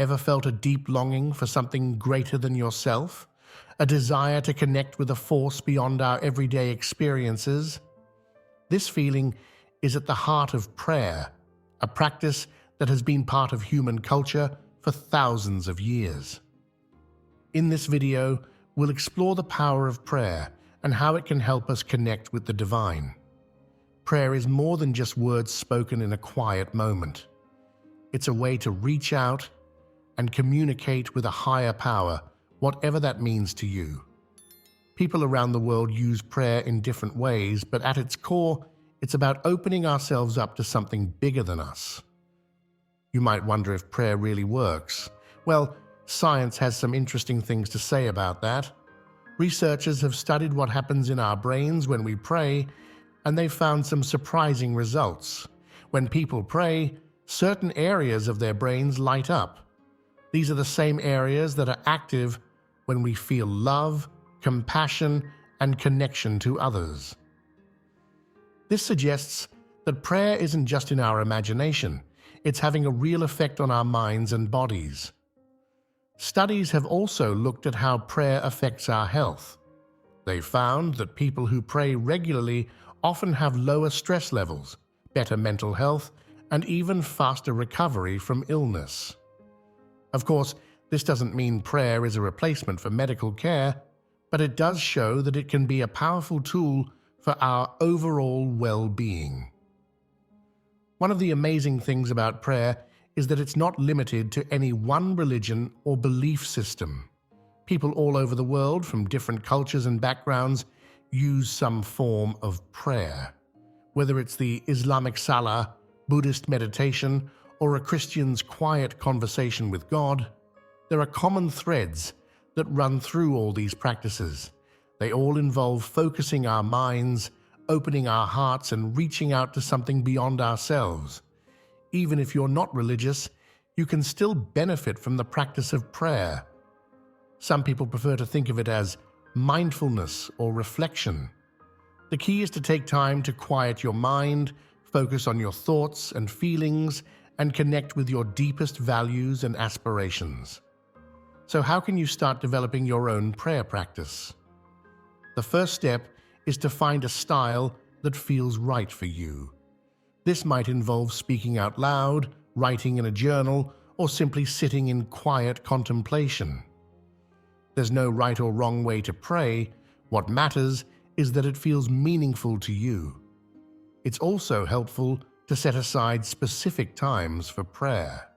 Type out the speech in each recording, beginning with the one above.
Ever felt a deep longing for something greater than yourself? A desire to connect with a force beyond our everyday experiences? This feeling is at the heart of prayer, a practice that has been part of human culture for thousands of years. In this video, we'll explore the power of prayer and how it can help us connect with the divine. Prayer is more than just words spoken in a quiet moment. It's a way to reach out and communicate with a higher power, whatever that means to you. People around the world use prayer in different ways, but at its core, it's about opening ourselves up to something bigger than us. You might wonder if prayer really works. Well, science has some interesting things to say about that. Researchers have studied what happens in our brains when we pray, and they've found some surprising results. When people pray, certain areas of their brains light up. These are the same areas that are active when we feel love, compassion, and connection to others. This suggests that prayer isn't just in our imagination, it's having a real effect on our minds and bodies. Studies have also looked at how prayer affects our health. They found that people who pray regularly often have lower stress levels, better mental health, and even faster recovery from illness. Of course, this doesn't mean prayer is a replacement for medical care, but it does show that it can be a powerful tool for our overall well-being. One of the amazing things about prayer is that it's not limited to any one religion or belief system. People all over the world, from different cultures and backgrounds, use some form of prayer. Whether it's the Islamic Salah, Buddhist meditation, or a Christian's quiet conversation with God, there are common threads that run through all these practices. They all involve focusing our minds, opening our hearts, and reaching out to something beyond ourselves. Even if you're not religious, you can still benefit from the practice of prayer. Some people prefer to think of it as mindfulness or reflection. The key is to take time to quiet your mind, focus on your thoughts and feelings, and connect with your deepest values and aspirations. So how can you start developing your own prayer practice? The first step is to find a style that feels right for you. This might involve speaking out loud, writing in a journal, or simply sitting in quiet contemplation. There's no right or wrong way to pray. What matters is that it feels meaningful to you. It's also helpful to set aside specific times for prayer.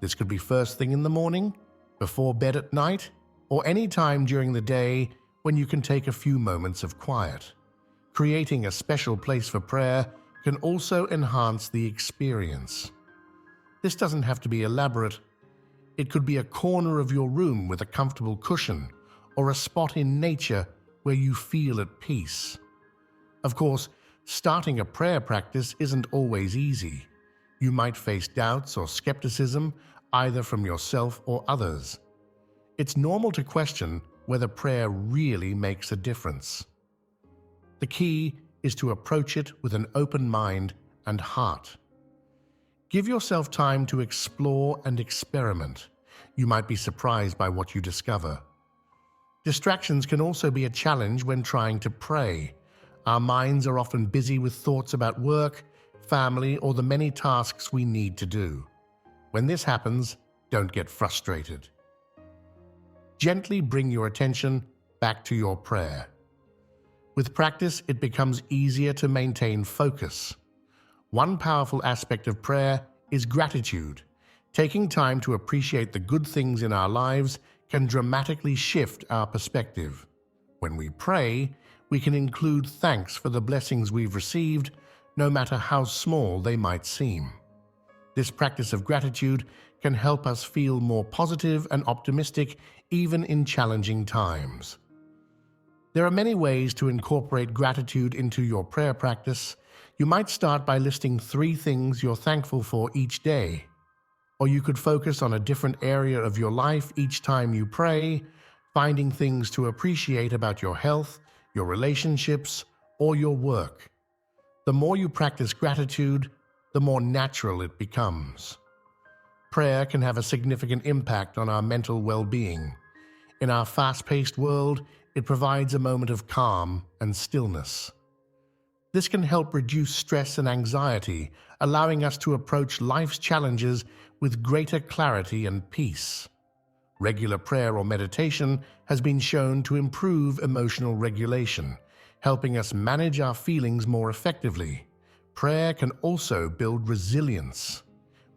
This could be first thing in the morning, before bed at night, or any time during the day when you can take a few moments of quiet. Creating a special place for prayer can also enhance the experience. This doesn't have to be elaborate. It could be a corner of your room with a comfortable cushion, or a spot in nature where you feel at peace. Of course, starting a prayer practice isn't always easy. You might face doubts or skepticism, either from yourself or others. It's normal to question whether prayer really makes a difference. The key is to approach it with an open mind and heart. Give yourself time to explore and experiment. You might be surprised by what you discover. Distractions can also be a challenge when trying to pray. Our minds are often busy with thoughts about work, family, or the many tasks we need to do. When this happens, don't get frustrated. Gently bring your attention back to your prayer. With practice, it becomes easier to maintain focus. One powerful aspect of prayer is gratitude. Taking time to appreciate the good things in our lives can dramatically shift our perspective. When we pray, we can include thanks for the blessings we've received, no matter how small they might seem. This practice of gratitude can help us feel more positive and optimistic even in challenging times. There are many ways to incorporate gratitude into your prayer practice. You might start by listing 3 things you're thankful for each day. Or you could focus on a different area of your life each time you pray, finding things to appreciate about your health, your relationships, or your work. The more you practice gratitude, the more natural it becomes. prayer can have a significant impact on our mental well-being. In our fast-paced world, it provides a moment of calm and stillness. This can help reduce stress and anxiety, allowing us to approach life's challenges with greater clarity and peace. Regular prayer or meditation has been shown to improve emotional regulation, helping us manage our feelings more effectively. Prayer can also build resilience.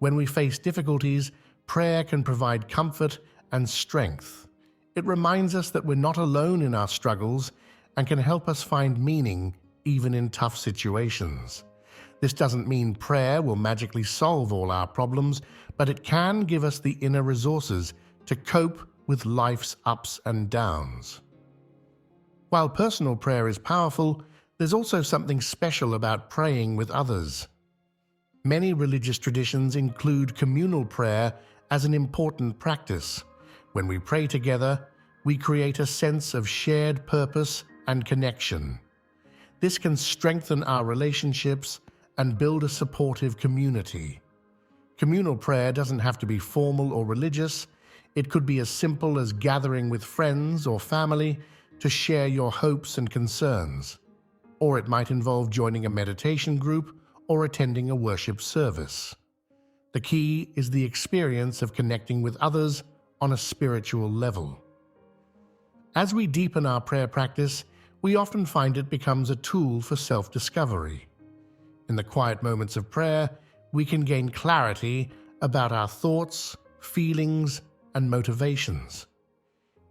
When we face difficulties, prayer can provide comfort and strength. It reminds us that we're not alone in our struggles and can help us find meaning even in tough situations. This doesn't mean prayer will magically solve all our problems, but it can give us the inner resources to cope with life's ups and downs. While personal prayer is powerful, there's also something special about praying with others. Many religious traditions include communal prayer as an important practice. When we pray together, we create a sense of shared purpose and connection. This can strengthen our relationships and build a supportive community. Communal prayer doesn't have to be formal or religious. It could be as simple as gathering with friends or family to share your hopes and concerns. Or it might involve joining a meditation group or attending a worship service. The key is the experience of connecting with others on a spiritual level. As we deepen our prayer practice, we often find it becomes a tool for self-discovery. In the quiet moments of prayer, we can gain clarity about our thoughts, feelings, and motivations.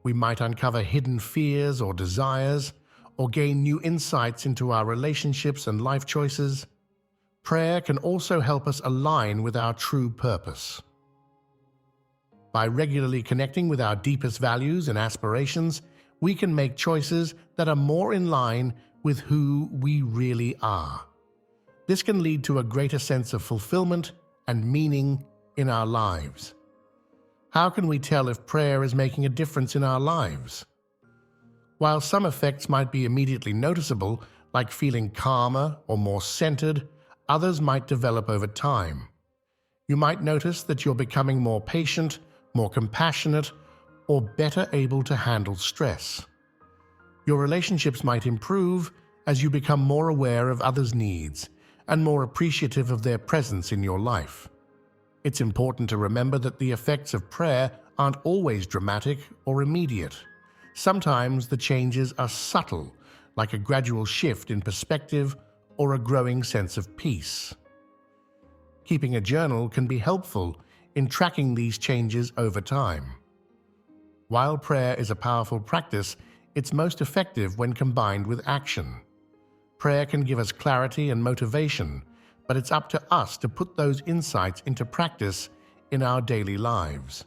We might uncover hidden fears or desires, or gain new insights into our relationships and life choices. Prayer can also help us align with our true purpose. By regularly connecting with our deepest values and aspirations, we can make choices that are more in line with who we really are. This can lead to a greater sense of fulfillment and meaning in our lives. How can we tell if prayer is making a difference in our lives? While some effects might be immediately noticeable, like feeling calmer or more centered, others might develop over time. You might notice that you're becoming more patient, more compassionate, or better able to handle stress. Your relationships might improve as you become more aware of others' needs and more appreciative of their presence in your life. It's important to remember that the effects of prayer aren't always dramatic or immediate. Sometimes the changes are subtle, like a gradual shift in perspective or a growing sense of peace. Keeping a journal can be helpful in tracking these changes over time. While prayer is a powerful practice, it's most effective when combined with action. Prayer can give us clarity and motivation, but it's up to us to put those insights into practice in our daily lives.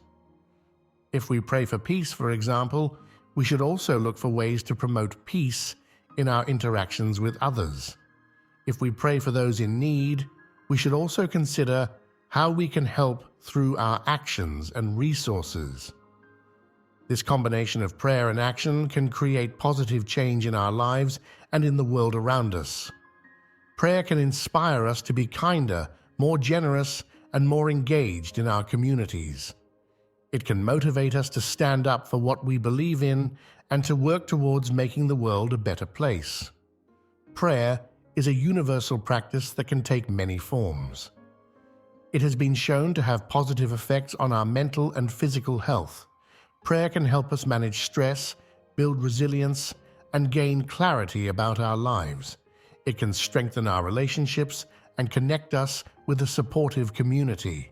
If we pray for peace, for example, we should also look for ways to promote peace in our interactions with others. If we pray for those in need, we should also consider how we can help through our actions and resources. This combination of prayer and action can create positive change in our lives and in the world around us. Prayer can inspire us to be kinder, more generous, and more engaged in our communities. It can motivate us to stand up for what we believe in and to work towards making the world a better place. Prayer is a universal practice that can take many forms. It has been shown to have positive effects on our mental and physical health. Prayer can help us manage stress, build resilience, and gain clarity about our lives. It can strengthen our relationships and connect us with a supportive community.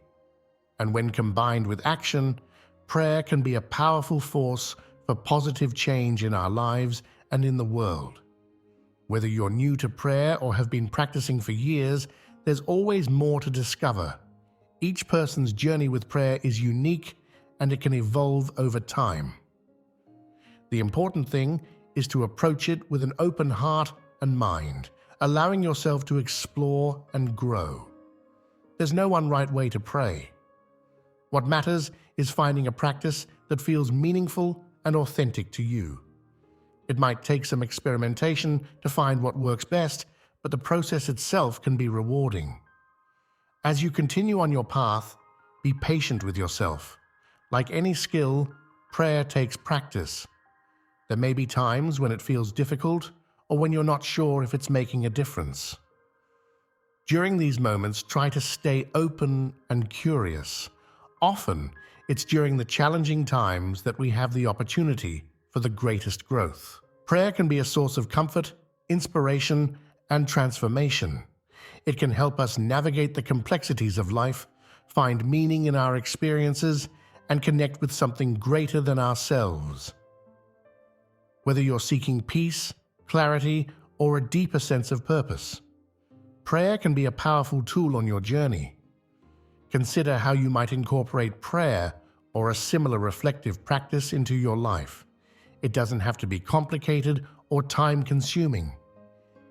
And when combined with action, prayer can be a powerful force for positive change in our lives and in the world. Whether you're new to prayer or have been practicing for years, there's always more to discover. Each person's journey with prayer is unique and it can evolve over time. The important thing is to approach it with an open heart and mind, allowing yourself to explore and grow. There's no one right way to pray. What matters is finding a practice that feels meaningful and authentic to you. It might take some experimentation to find what works best, but the process itself can be rewarding. As you continue on your path, Be patient with yourself. Like any skill, prayer takes practice. There may be times when it feels difficult or when you're not sure if it's making a difference. During these moments, try to stay open and curious. Often, it's during the challenging times that we have the opportunity for the greatest growth. Prayer can be a source of comfort, inspiration, and transformation. It can help us navigate the complexities of life, find meaning in our experiences, and connect with something greater than ourselves. Whether you're seeking peace, clarity, or a deeper sense of purpose, prayer can be a powerful tool on your journey. Consider how you might incorporate prayer or a similar reflective practice into your life. It doesn't have to be complicated or time-consuming.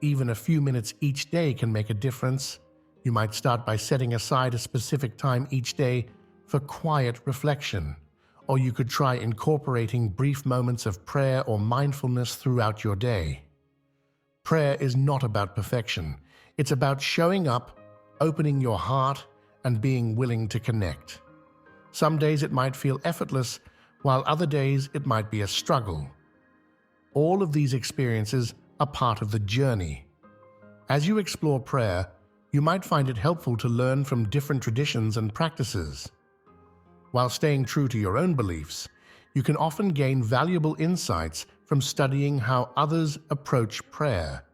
Even a few minutes each day can make a difference. You might start by setting aside a specific time each day for quiet reflection, or you could try incorporating brief moments of prayer or mindfulness throughout your day. Prayer is not about perfection. It's about showing up, opening your heart, and being willing to connect. Some days it might feel effortless, while other days it might be a struggle. All of these experiences are part of the journey. As you explore prayer, you might find it helpful to learn from different traditions and practices. While staying true to your own beliefs, you can often gain valuable insights from studying how others approach prayer.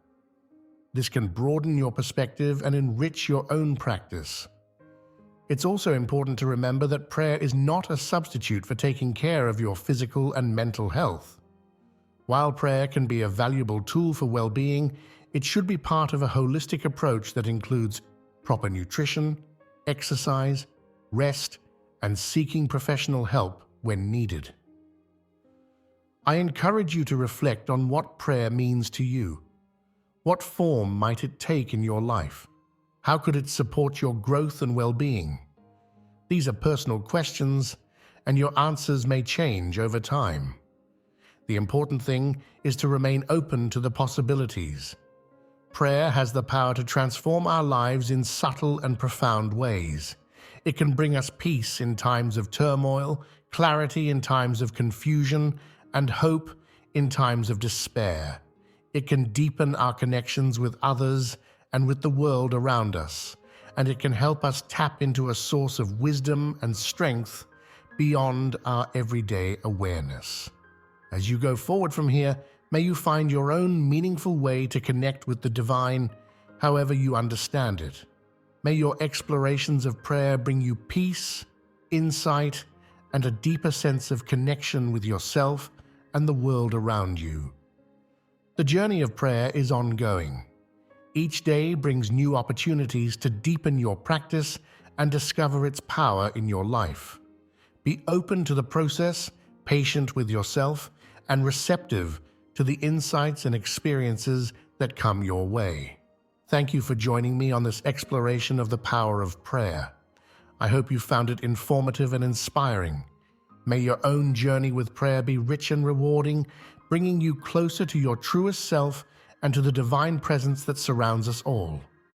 This can broaden your perspective and enrich your own practice. It's also important to remember that prayer is not a substitute for taking care of your physical and mental health. While prayer can be a valuable tool for well-being, it should be part of a holistic approach that includes proper nutrition, exercise, rest, and seeking professional help when needed. I encourage you to reflect on what prayer means to you. What form might it take in your life? How could it support your growth and well-being? These are personal questions, and your answers may change over time. The important thing is to remain open to the possibilities. Prayer has the power to transform our lives in subtle and profound ways. It can bring us peace in times of turmoil, clarity in times of confusion, and hope in times of despair. It can deepen our connections with others and with the world around us, and it can help us tap into a source of wisdom and strength beyond our everyday awareness. As you go forward from here, may you find your own meaningful way to connect with the divine, however you understand it. May your explorations of prayer bring you peace, insight, and a deeper sense of connection with yourself and the world around you. The journey of prayer is ongoing. Each day brings new opportunities to deepen your practice and discover its power in your life. Be open to the process, patient with yourself, and receptive to the insights and experiences that come your way. Thank you for joining me on this exploration of the power of prayer. I hope you found it informative and inspiring. May your own journey with prayer be rich and rewarding, bringing you closer to your truest self and to the divine presence that surrounds us all.